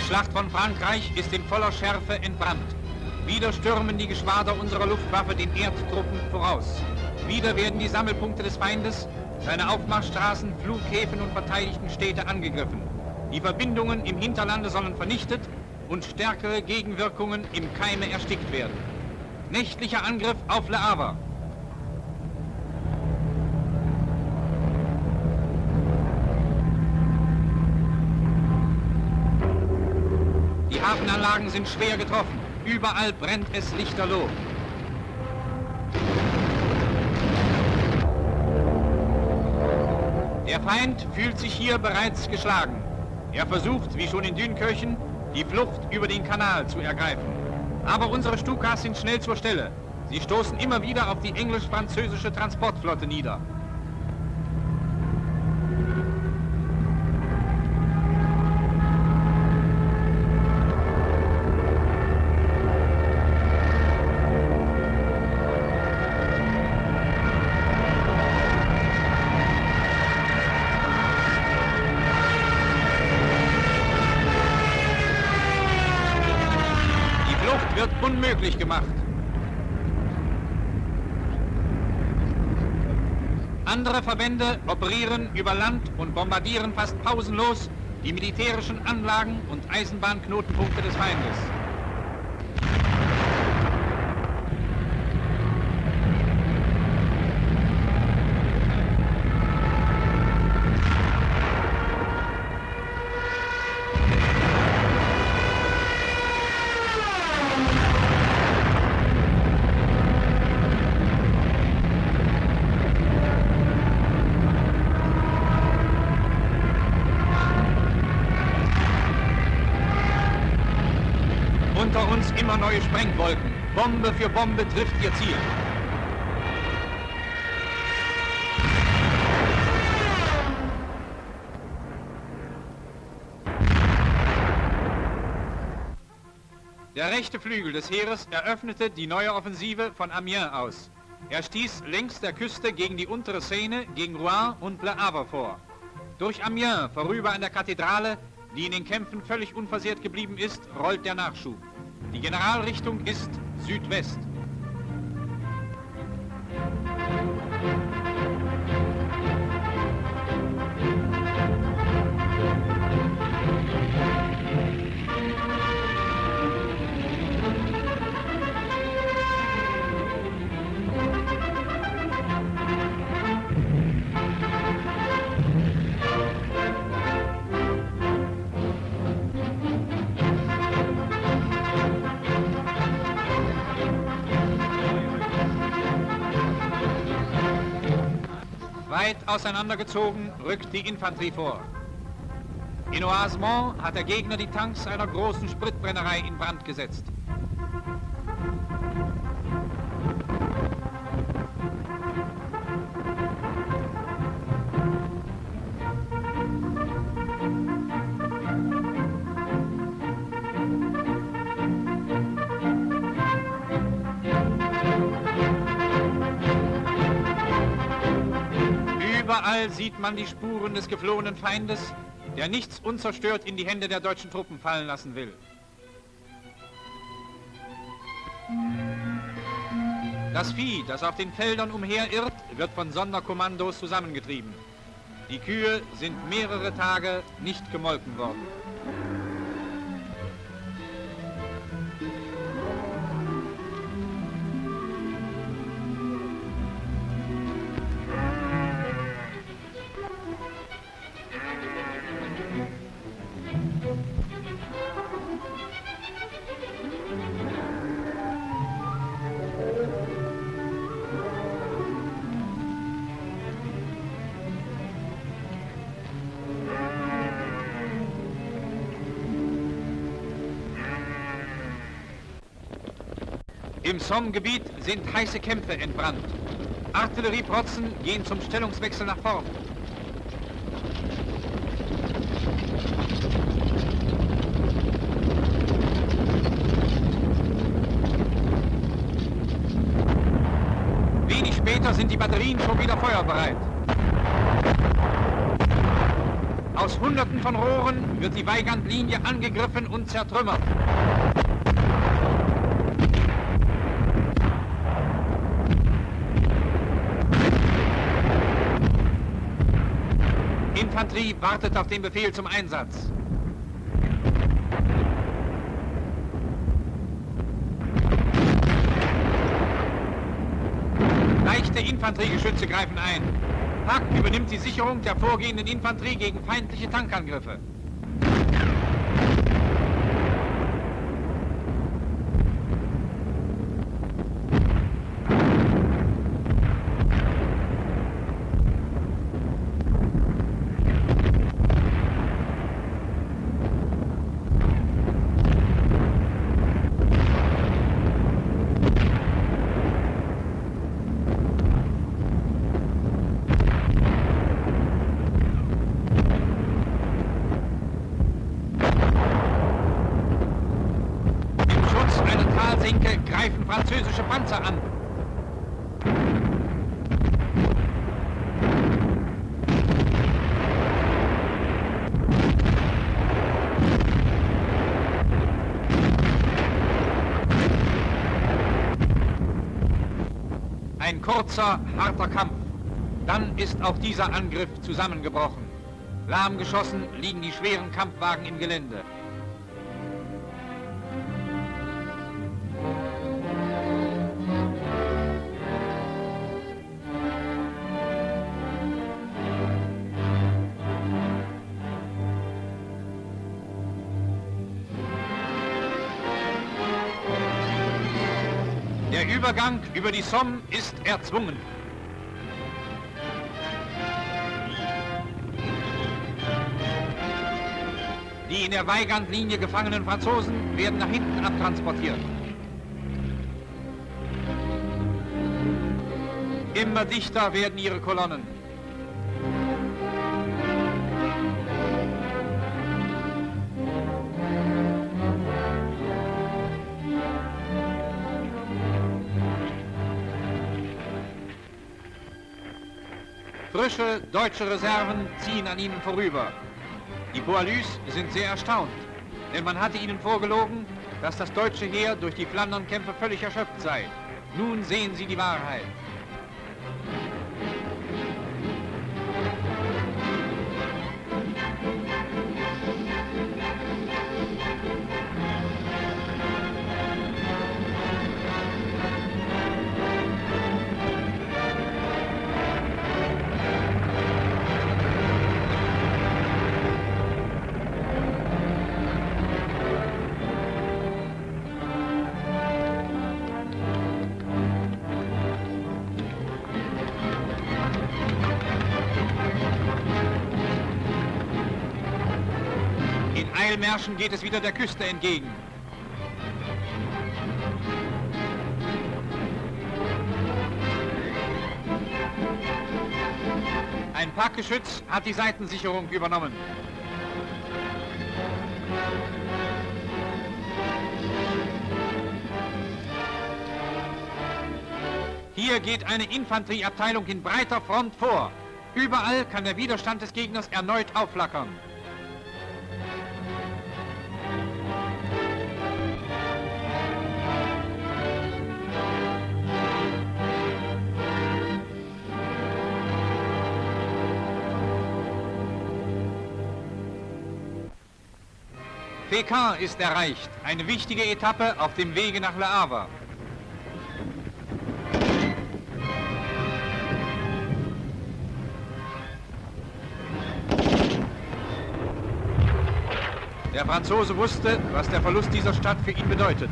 Schlacht von Frankreich ist in voller Schärfe entbrannt. Wieder stürmen die Geschwader unserer Luftwaffe den Erdtruppen voraus. Wieder werden die Sammelpunkte des Feindes, seine Aufmarschstraßen, Flughäfen und verteidigten Städte angegriffen. Die Verbindungen im Hinterlande sollen vernichtet und stärkere Gegenwirkungen im Keime erstickt werden. Nächtlicher Angriff auf Le Havre. Die Hafenanlagen sind schwer getroffen. Überall brennt es lichterloh. Der Feind fühlt sich hier bereits geschlagen. Er versucht, wie schon in Dünkirchen, die Flucht über den Kanal zu ergreifen. Aber unsere Stukas sind schnell zur Stelle. Sie stoßen immer wieder auf die englisch-französische Transportflotte nieder. Wird unmöglich gemacht. Andere Verbände operieren über Land und bombardieren fast pausenlos die militärischen Anlagen und Eisenbahnknotenpunkte des Feindes. Unter uns immer neue Sprengwolken. Bombe für Bombe trifft ihr Ziel. Der rechte Flügel des Heeres eröffnete die neue Offensive von Amiens aus. Er stieß längs der Küste gegen die untere Seine, gegen Rouen und Le Havre vor. Durch Amiens vorüber an der Kathedrale, die in den Kämpfen völlig unversehrt geblieben ist, rollt der Nachschub. Die Generalrichtung ist Südwest. Weit auseinandergezogen rückt die Infanterie vor. In Oisemont hat der Gegner die Tanks einer großen Spritbrennerei in Brand gesetzt. Überall sieht man die Spuren des geflohenen Feindes, der nichts unzerstört in die Hände der deutschen Truppen fallen lassen will. Das Vieh, das auf den Feldern umherirrt, wird von Sonderkommandos zusammengetrieben. Die Kühe sind mehrere Tage nicht gemolken worden. Im Somme-Gebiet sind heiße Kämpfe entbrannt. Artillerieprotzen gehen zum Stellungswechsel nach vorn. Wenig später sind die Batterien schon wieder feuerbereit. Aus Hunderten von Rohren wird die Weigandlinie angegriffen und zertrümmert. Infanterie wartet auf den Befehl zum Einsatz. Leichte Infanteriegeschütze greifen ein. Pack übernimmt die Sicherung der vorgehenden Infanterie gegen feindliche Tankangriffe. Greifen französische Panzer an. Ein kurzer, harter Kampf. Dann ist auch dieser Angriff zusammengebrochen. Lahmgeschossen liegen die schweren Kampfwagen im Gelände. Der Übergang über die Somme ist erzwungen. Die in der Weigandlinie gefangenen Franzosen werden nach hinten abtransportiert. Immer dichter werden ihre Kolonnen. Frische deutsche Reserven ziehen an ihnen vorüber. Die Poilus sind sehr erstaunt, denn man hatte ihnen vorgelogen, dass das deutsche Heer durch die Flandernkämpfe völlig erschöpft sei. Nun sehen sie die Wahrheit. Eilmärschen geht es wieder der Küste entgegen. Ein Packgeschütz hat die Seitensicherung übernommen. Hier geht eine Infanterieabteilung in breiter Front vor. Überall kann der Widerstand des Gegners erneut aufflackern. Pékin ist erreicht, eine wichtige Etappe auf dem Wege nach Le Havre. Der Franzose wusste, was der Verlust dieser Stadt für ihn bedeutet.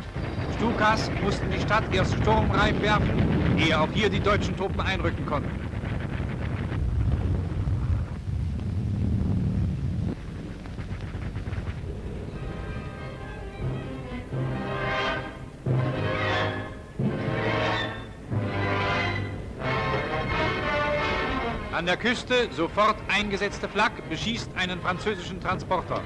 Stukas mussten die Stadt erst sturmreif werfen, ehe auch hier die deutschen Truppen einrücken konnten. An der Küste sofort eingesetzte Flak beschießt einen französischen Transporter.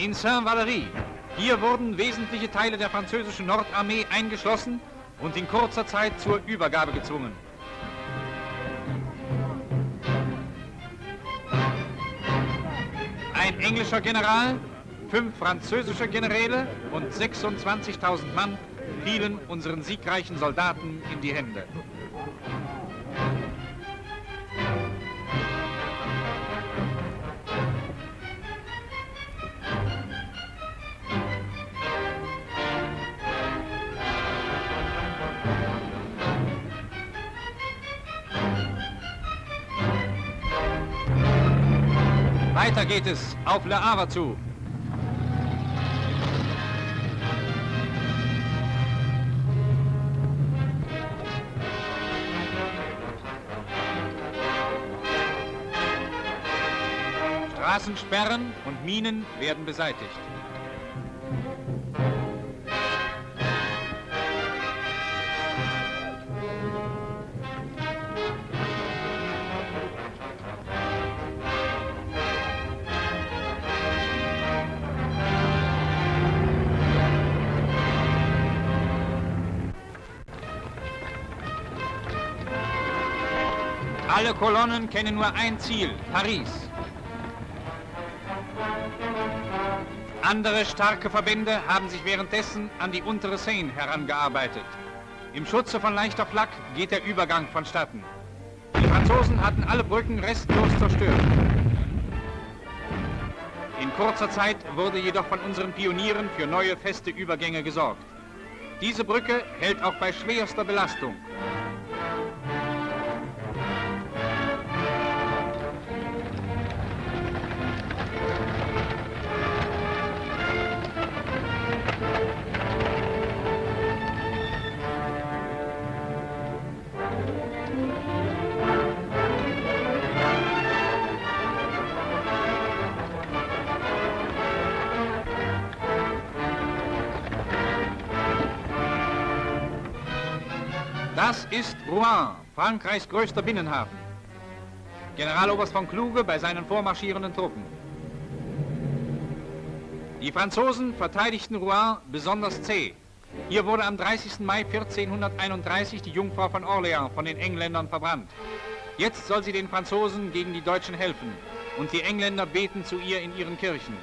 in Saint-Valery. Hier wurden wesentliche Teile der französischen Nordarmee eingeschlossen und in kurzer Zeit zur Übergabe gezwungen. Ein englischer General, 5 französische Generäle und 26.000 Mann fielen unseren siegreichen Soldaten in die Hände. Weiter geht es auf Le Havre zu. Straßensperren und Minen werden beseitigt. Alle Kolonnen kennen nur ein Ziel, Paris. Andere starke Verbände haben sich währenddessen an die untere Seine herangearbeitet. Im Schutze von leichter Flak geht der Übergang vonstatten. Die Franzosen hatten alle Brücken restlos zerstört. In kurzer Zeit wurde jedoch von unseren Pionieren für neue feste Übergänge gesorgt. Diese Brücke hält auch bei schwerster Belastung. Das ist Rouen, Frankreichs größter Binnenhafen. Generaloberst von Kluge bei seinen vormarschierenden Truppen. Die Franzosen verteidigten Rouen besonders zäh. Hier wurde am 30. Mai 1431 die Jungfrau von Orléans von den Engländern verbrannt. Jetzt soll sie den Franzosen gegen die Deutschen helfen und die Engländer beten zu ihr in ihren Kirchen.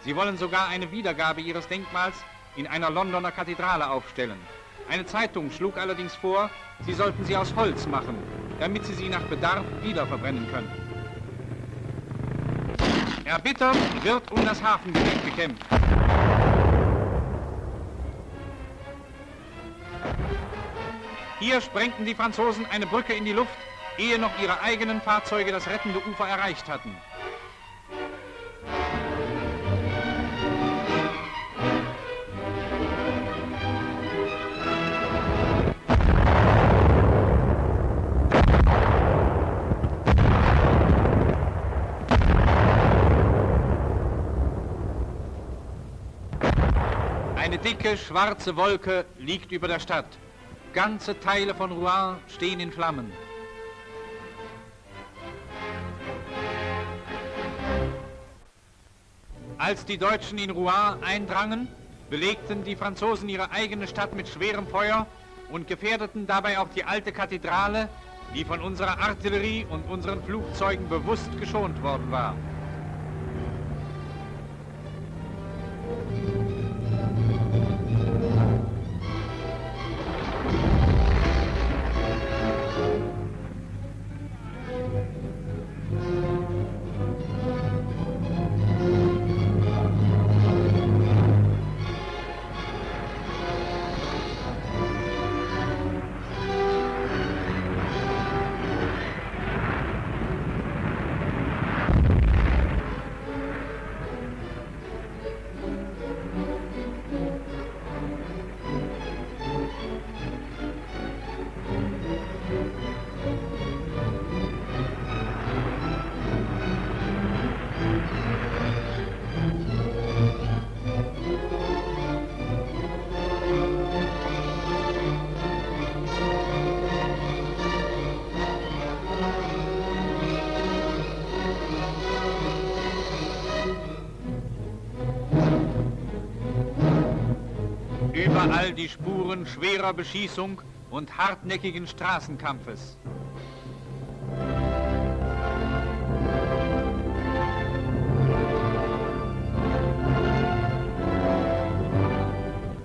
Sie wollen sogar eine Wiedergabe ihres Denkmals in einer Londoner Kathedrale aufstellen. Eine Zeitung schlug allerdings vor, sie sollten sie aus Holz machen, damit sie nach Bedarf wieder verbrennen können. Erbittert wird um das Hafengebiet gekämpft. Hier sprengten die Franzosen eine Brücke in die Luft, ehe noch ihre eigenen Fahrzeuge das rettende Ufer erreicht hatten. Eine dicke, schwarze Wolke liegt über der Stadt. Ganze Teile von Rouen stehen in Flammen. Als die Deutschen in Rouen eindrangen, belegten die Franzosen ihre eigene Stadt mit schwerem Feuer und gefährdeten dabei auch die alte Kathedrale, die von unserer Artillerie und unseren Flugzeugen bewusst geschont worden war. Überall die Spuren schwerer Beschießung und hartnäckigen Straßenkampfes.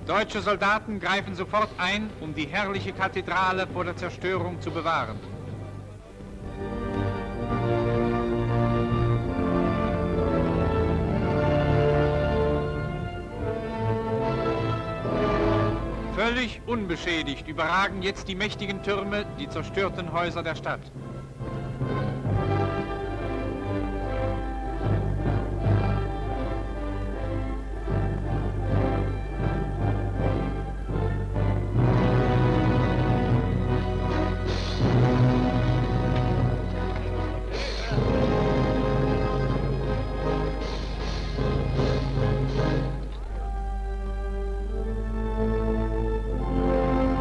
Deutsche Soldaten greifen sofort ein, um die herrliche Kathedrale vor der Zerstörung zu bewahren. Völlig unbeschädigt überragen jetzt die mächtigen Türme die zerstörten Häuser der Stadt.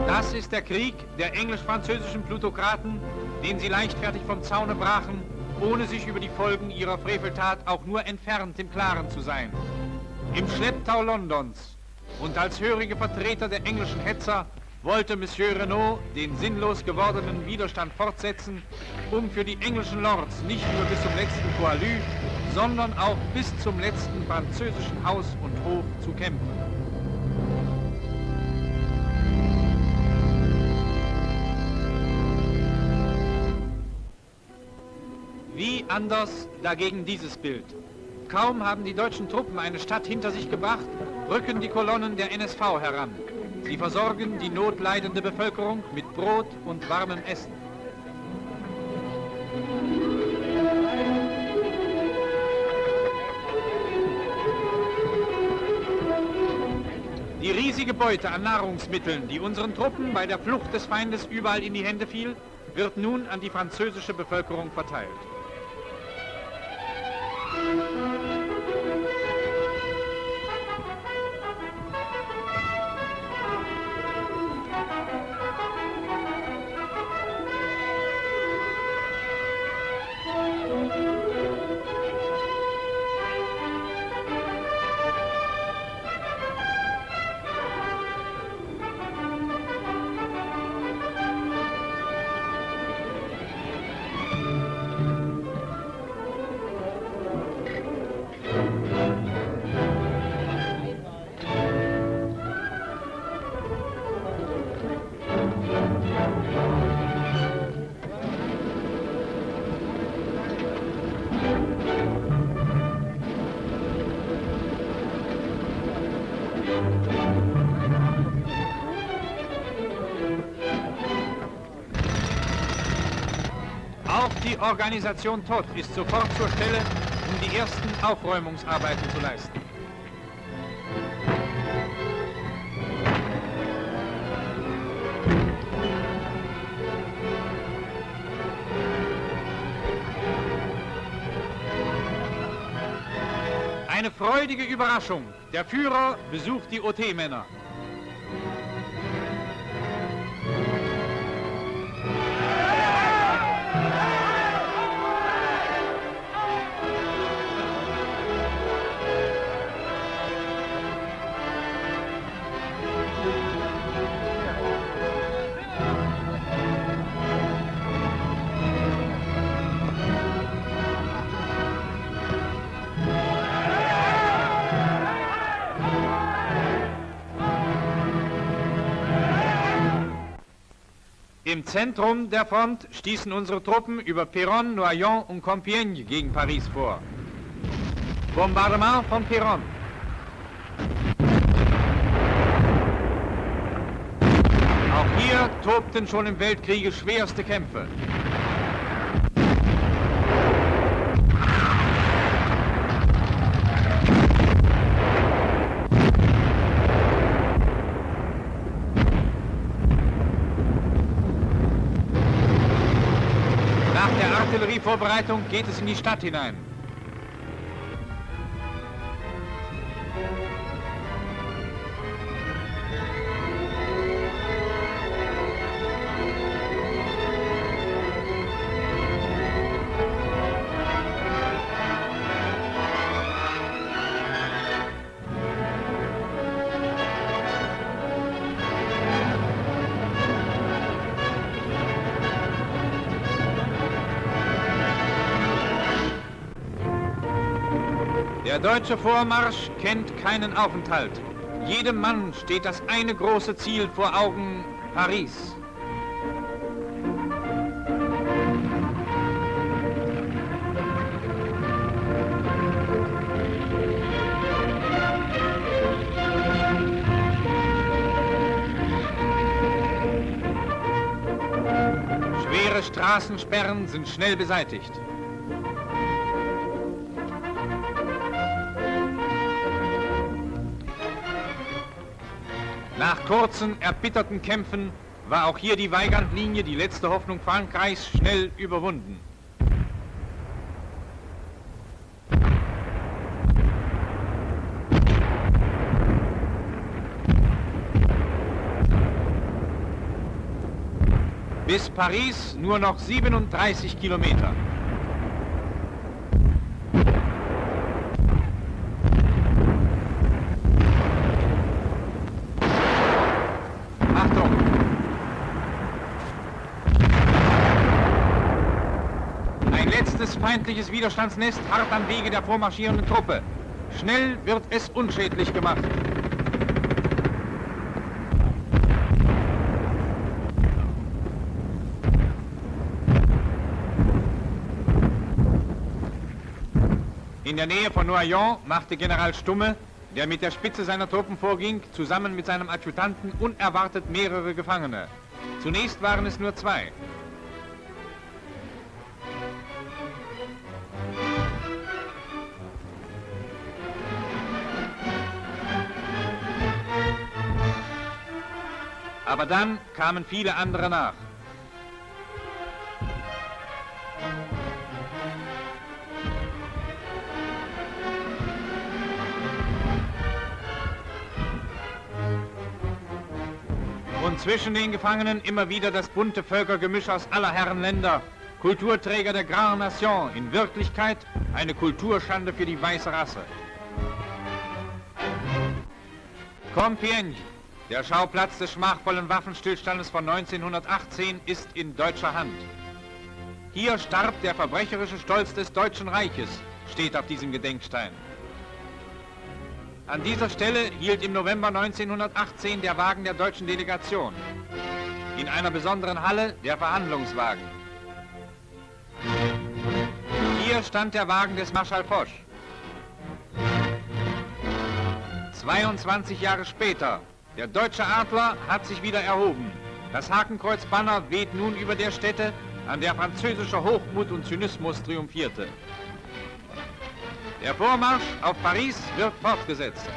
Das ist der Krieg der englisch-französischen Plutokraten, den sie leichtfertig vom Zaune brachen, ohne sich über die Folgen ihrer Freveltat auch nur entfernt im Klaren zu sein. Im Schlepptau Londons und als hörige Vertreter der englischen Hetzer wollte Monsieur Renaud den sinnlos gewordenen Widerstand fortsetzen, um für die englischen Lords nicht nur bis zum letzten Poilu, sondern auch bis zum letzten französischen Haus und Hof zu kämpfen. Wie anders dagegen dieses Bild. Kaum haben die deutschen Truppen eine Stadt hinter sich gebracht, rücken die Kolonnen der NSV heran. Sie versorgen die notleidende Bevölkerung mit Brot und warmem Essen. Die riesige Beute an Nahrungsmitteln, die unseren Truppen bei der Flucht des Feindes überall in die Hände fiel, wird nun an die französische Bevölkerung verteilt. Auch die Organisation Todt ist sofort zur Stelle, um die ersten Aufräumungsarbeiten zu leisten. Eine freudige Überraschung. Der Führer besucht die OT-Männer. Im Zentrum der Front stießen unsere Truppen über Péronne, Noyon und Compiègne gegen Paris vor. Bombardement von Péronne. Auch hier tobten schon im Weltkriege schwerste Kämpfe. Nach der Artillerievorbereitung geht es in die Stadt hinein. Der deutsche Vormarsch kennt keinen Aufenthalt. Jedem Mann steht das eine große Ziel vor Augen: Paris. Schwere Straßensperren sind schnell beseitigt. Nach kurzen, erbitterten Kämpfen war auch hier die Weigandlinie, die letzte Hoffnung Frankreichs, schnell überwunden. Bis Paris nur noch 37 Kilometer. Achtung! Ein letztes feindliches Widerstandsnest hart am Wege der vormarschierenden Truppe. Schnell wird es unschädlich gemacht. In der Nähe von Noyon machte General Stumme, der mit der Spitze seiner Truppen vorging, zusammen mit seinem Adjutanten unerwartet mehrere Gefangene. Zunächst waren es nur 2. Aber dann kamen viele andere nach. Und zwischen den Gefangenen immer wieder das bunte Völkergemisch aus aller Herren Länder, Kulturträger der Grande Nation, in Wirklichkeit eine Kulturschande für die weiße Rasse. Compiègne, der Schauplatz des schmachvollen Waffenstillstandes von 1918, ist in deutscher Hand. Hier starb der verbrecherische Stolz des Deutschen Reiches, steht auf diesem Gedenkstein. An dieser Stelle hielt im November 1918 der Wagen der deutschen Delegation. In einer besonderen Halle der Verhandlungswagen. Hier stand der Wagen des Marschall Foch. 22 Jahre später, der deutsche Adler hat sich wieder erhoben. Das Hakenkreuzbanner weht nun über der Stätte, an der französischer Hochmut und Zynismus triumphierte. Der Vormarsch auf Paris wird fortgesetzt.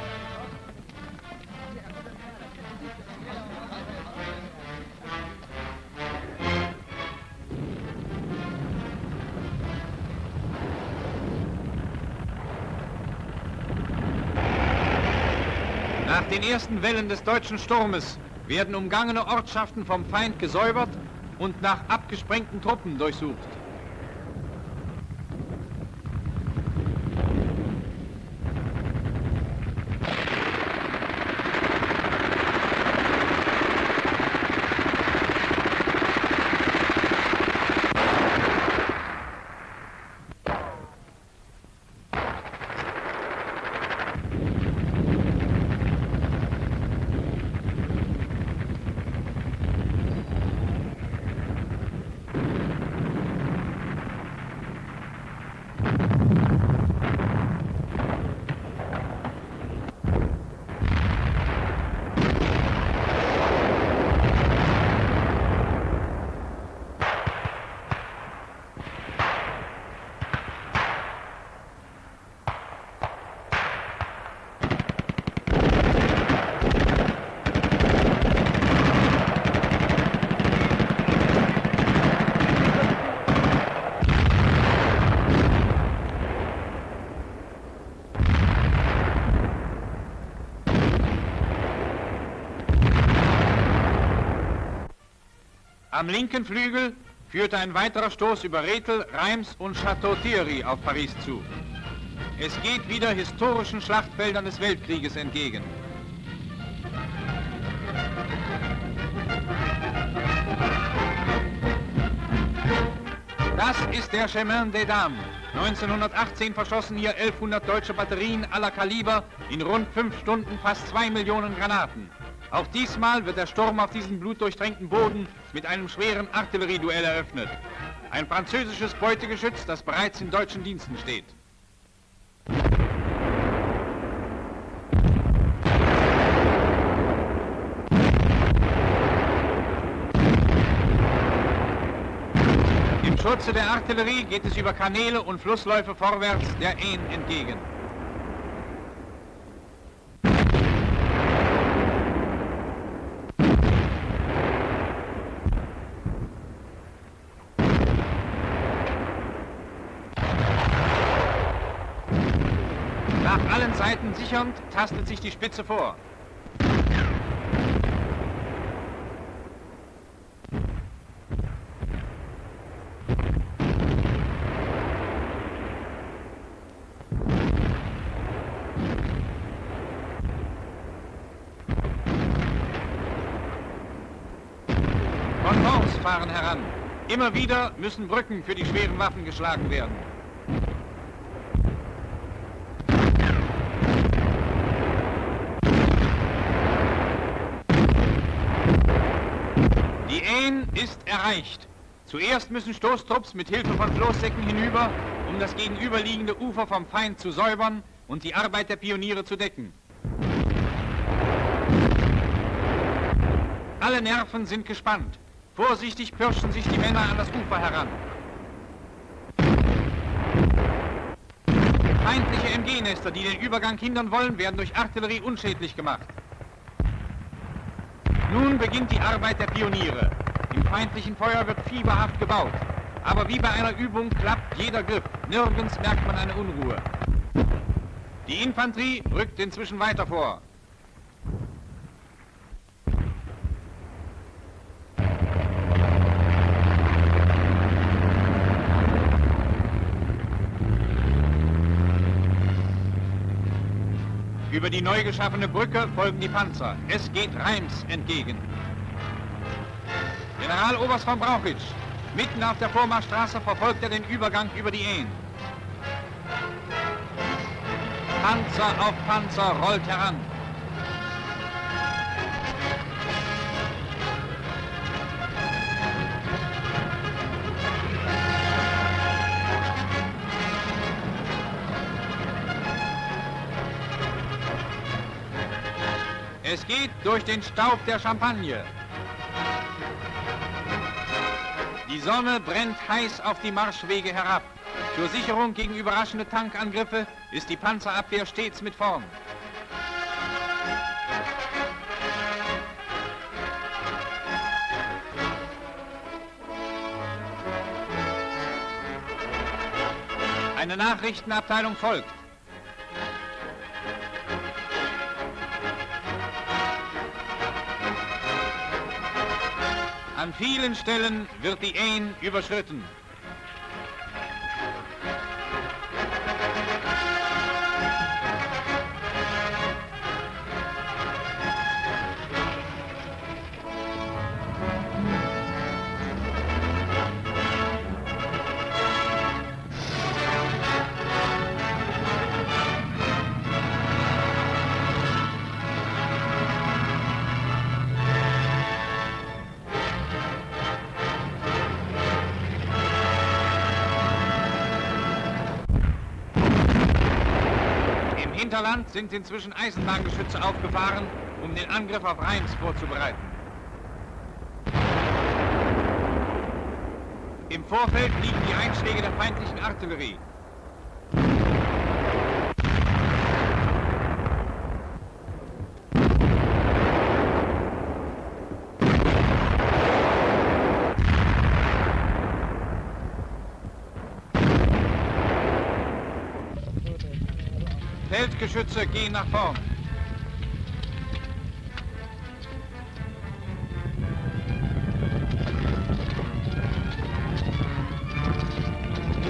Nach den ersten Wellen des deutschen Sturmes werden umgangene Ortschaften vom Feind gesäubert und nach abgesprengten Truppen durchsucht. Am linken Flügel führte ein weiterer Stoß über Rethel, Reims und Château-Thierry auf Paris zu. Es geht wieder historischen Schlachtfeldern des Weltkrieges entgegen. Das ist der Chemin des Dames, 1918 verschossen hier 1100 deutsche Batterien aller Kaliber in rund 5 Stunden fast 2 Millionen Granaten. Auch diesmal wird der Sturm auf diesen blutdurchtränkten Boden mit einem schweren Artillerieduell eröffnet. Ein französisches Beutegeschütz, das bereits in deutschen Diensten steht. Im Schutze der Artillerie geht es über Kanäle und Flussläufe vorwärts der Aisne entgegen. Nach allen Seiten sichernd tastet sich die Spitze vor. Konvois fahren heran. Immer wieder müssen Brücken für die schweren Waffen geschlagen werden. Die Aisne ist erreicht. Zuerst müssen Stoßtrupps mit Hilfe von Floßsäcken hinüber, um das gegenüberliegende Ufer vom Feind zu säubern und die Arbeit der Pioniere zu decken. Alle Nerven sind gespannt. Vorsichtig pirschen sich die Männer an das Ufer heran. Feindliche MG-Nester, die den Übergang hindern wollen, werden durch Artillerie unschädlich gemacht. Nun beginnt die Arbeit der Pioniere. Im feindlichen Feuer wird fieberhaft gebaut. Aber wie bei einer Übung klappt jeder Griff. Nirgends merkt man eine Unruhe. Die Infanterie rückt inzwischen weiter vor. Über die neu geschaffene Brücke folgen die Panzer. Es geht Reims entgegen. Generaloberst von Brauchitsch. Mitten auf der Vormarschstraße verfolgt er den Übergang über die Aisne. Panzer auf Panzer rollt heran. Es geht durch den Staub der Champagne. Die Sonne brennt heiß auf die Marschwege herab. Zur Sicherung gegen überraschende Tankangriffe ist die Panzerabwehr stets mit vorn. Eine Nachrichtenabteilung folgt. An vielen Stellen wird die Aisne überschritten. Im Hinterland sind inzwischen Eisenbahngeschütze aufgefahren, um den Angriff auf Reims vorzubereiten. Im Vorfeld liegen die Einschläge der feindlichen Artillerie. Feldgeschütze gehen nach vorn.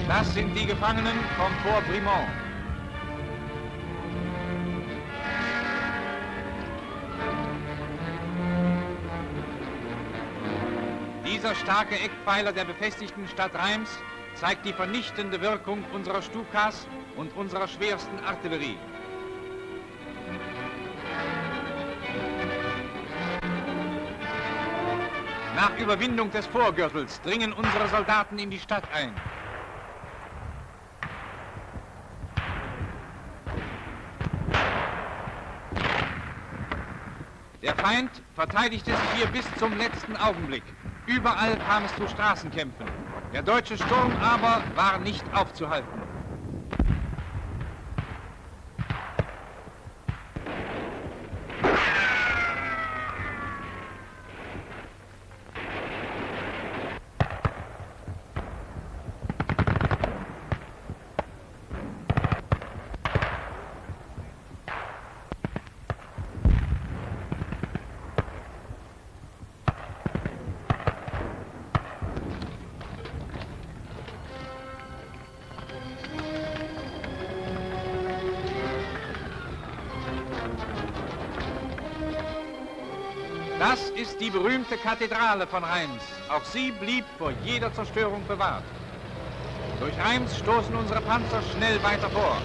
Das sind die Gefangenen vom Fort Brimont. Dieser starke Eckpfeiler der befestigten Stadt Reims zeigt die vernichtende Wirkung unserer Stukas und unserer schwersten Artillerie. Nach Überwindung des Vorgürtels dringen unsere Soldaten in die Stadt ein. Der Feind verteidigte sich hier bis zum letzten Augenblick. Überall kam es zu Straßenkämpfen. Der deutsche Sturm aber war nicht aufzuhalten. Das ist die berühmte Kathedrale von Reims. Auch sie blieb vor jeder Zerstörung bewahrt. Durch Reims stoßen unsere Panzer schnell weiter vor.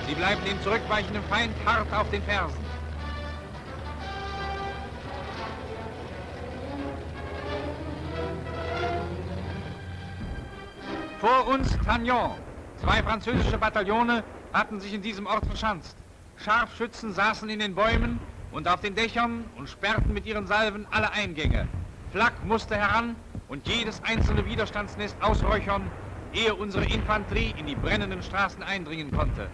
Sie bleiben dem zurückweichenden Feind hart auf den Fersen. Vor uns Tagnon. 2 französische Bataillone hatten sich in diesem Ort verschanzt. Scharfschützen saßen in den Bäumen und auf den Dächern und sperrten mit ihren Salven alle Eingänge. Flak musste heran und jedes einzelne Widerstandsnest ausräuchern, ehe unsere Infanterie in die brennenden Straßen eindringen konnte.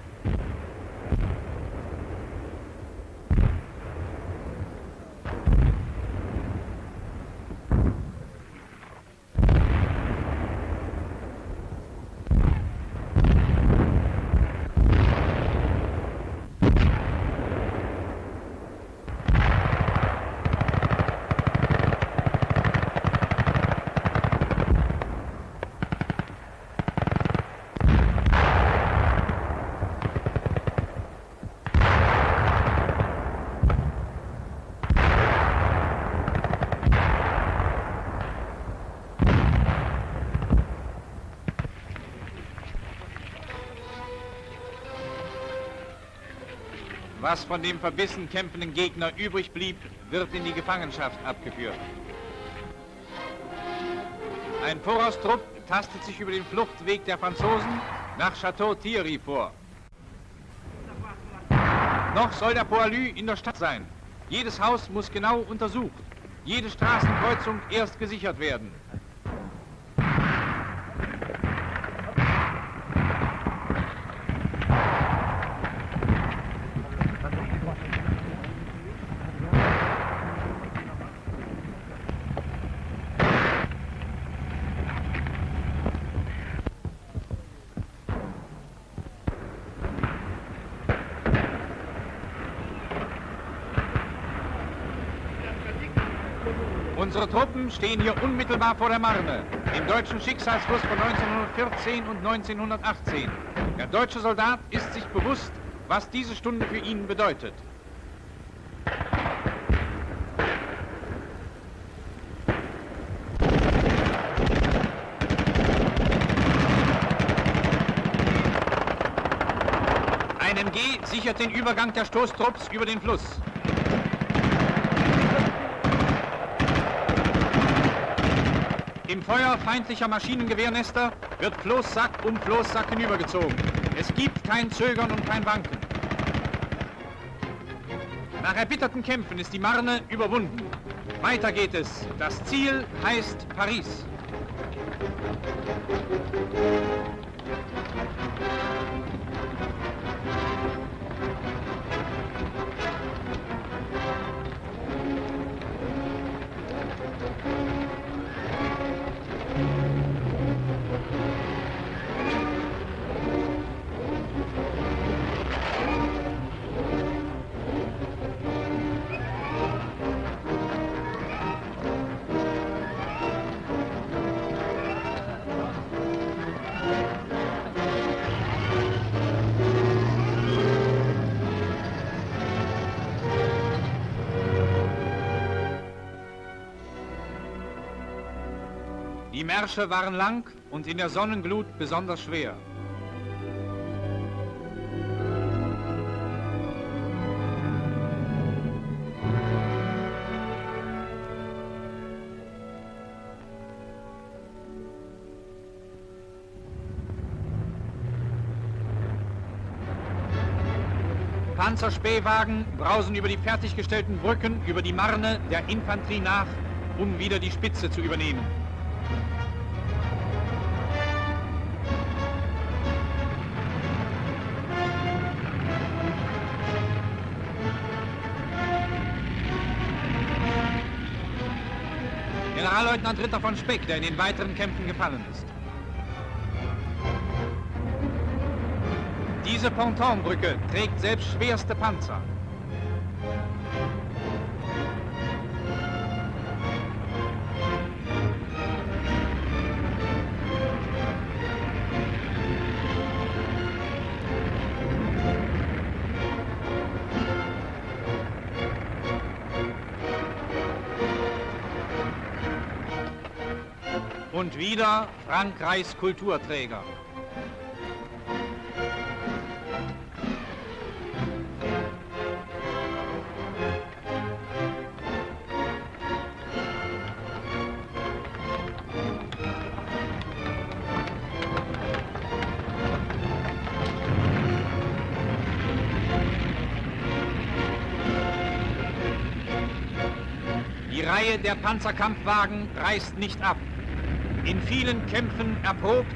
Was von dem verbissen kämpfenden Gegner übrig blieb, wird in die Gefangenschaft abgeführt. Ein Voraustrupp tastet sich über den Fluchtweg der Franzosen nach Château Thierry vor. Noch soll der Poilu in der Stadt sein. Jedes Haus muss genau untersucht, jede Straßenkreuzung erst gesichert werden. Unsere Truppen stehen hier unmittelbar vor der Marne, dem deutschen Schicksalsfluss von 1914 und 1918. Der deutsche Soldat ist sich bewusst, was diese Stunde für ihn bedeutet. Ein MG sichert den Übergang der Stoßtrupps über den Fluss. Im Feuer feindlicher Maschinengewehrnester wird Floßsack um Floßsack hinübergezogen. Es gibt kein Zögern und kein Wanken. Nach erbitterten Kämpfen ist die Marne überwunden. Weiter geht es. Das Ziel heißt Paris. Die Märsche waren lang und in der Sonnenglut besonders schwer. Panzerspähwagen brausen über die fertiggestellten Brücken über die Marne der Infanterie nach, um wieder die Spitze zu übernehmen. Generalleutnant Ritter von Speck, der in den weiteren Kämpfen gefallen ist. Diese Pontonbrücke trägt selbst schwerste Panzer. Und wieder Frankreichs Kulturträger. Die Reihe der Panzerkampfwagen reißt nicht ab. In vielen Kämpfen erprobt,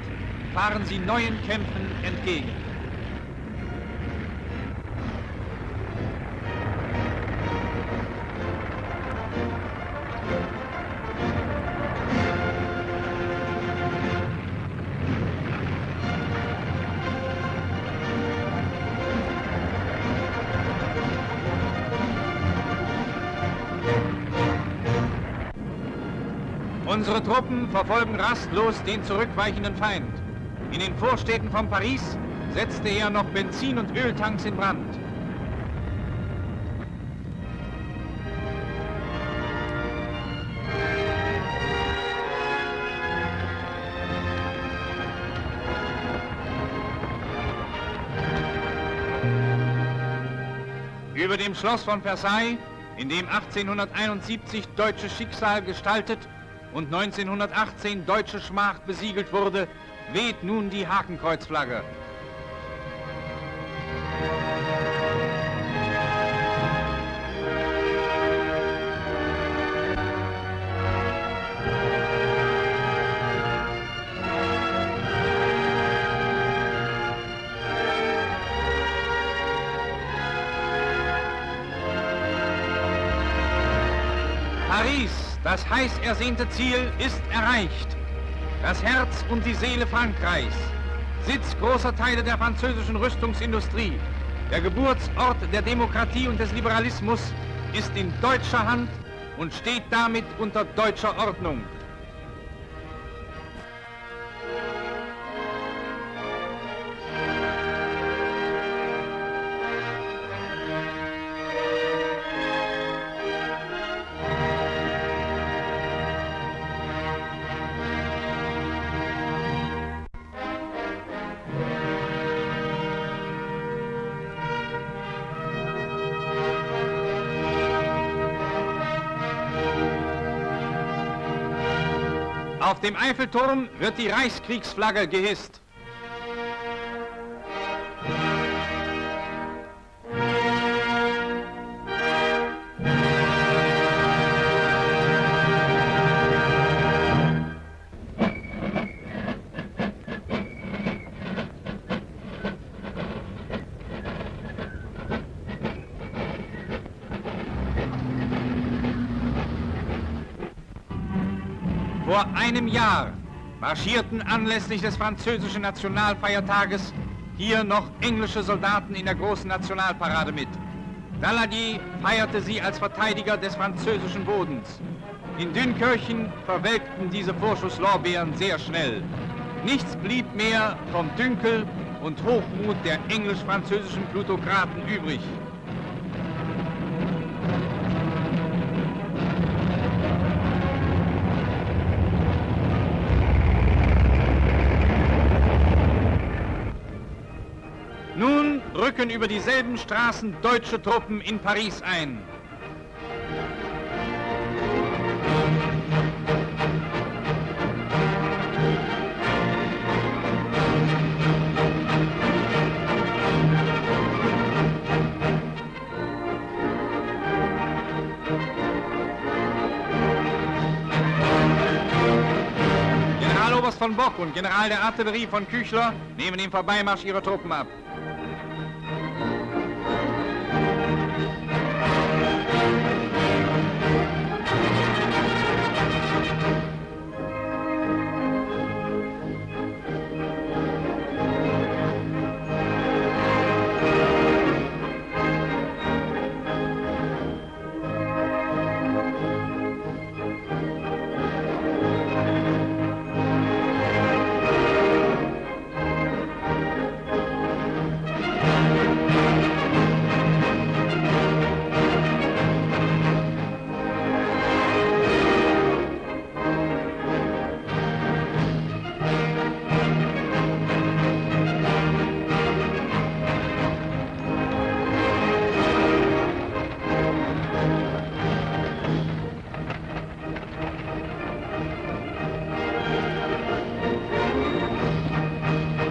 fahren sie neuen Kämpfen entgegen. Unsere Truppen verfolgen rastlos den zurückweichenden Feind. In den Vorstädten von Paris setzte er noch Benzin- und Öltanks in Brand. Über dem Schloss von Versailles, in dem 1871 deutsches Schicksal gestaltet und 1918 deutsche Schmach besiegelt wurde, weht nun die Hakenkreuzflagge. Paris, das heiß ersehnte Ziel, ist erreicht. Das Herz und die Seele Frankreichs, Sitz großer Teile der französischen Rüstungsindustrie, der Geburtsort der Demokratie und des Liberalismus, ist in deutscher Hand und steht damit unter deutscher Ordnung. Auf dem Eiffelturm wird die Reichskriegsflagge gehisst. Vor einem Jahr marschierten anlässlich des französischen Nationalfeiertages hier noch englische Soldaten in der großen Nationalparade mit. Daladier feierte sie als Verteidiger des französischen Bodens. In Dünkirchen verwelkten diese Vorschusslorbeeren sehr schnell. Nichts blieb mehr vom Dünkel und Hochmut der englisch-französischen Plutokraten übrig. rücken über dieselben Straßen deutsche Truppen in Paris ein. Generaloberst von Bock und General der Artillerie von Küchler nehmen im Vorbeimarsch ihre Truppen ab.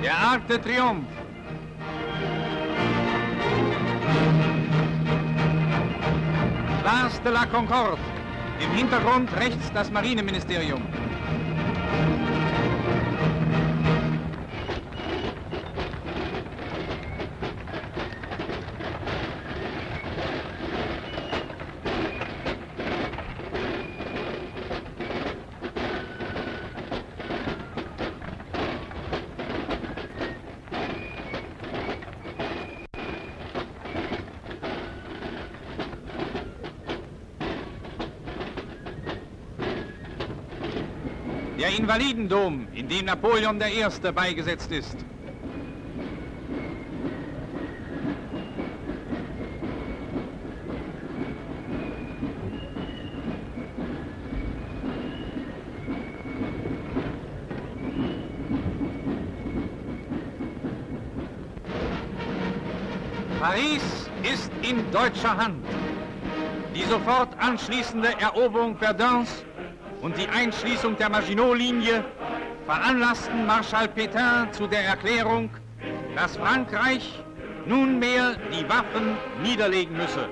Der Arc de Triomphe. Place de la Concorde. Im Hintergrund rechts das Marineministerium. Der Invalidendom, in dem Napoleon I. beigesetzt ist. Paris ist in deutscher Hand. Die sofort anschließende Eroberung Verduns und die Einschließung der Maginot-Linie veranlassten Marschall Pétain zu der Erklärung, dass Frankreich nunmehr die Waffen niederlegen müsse.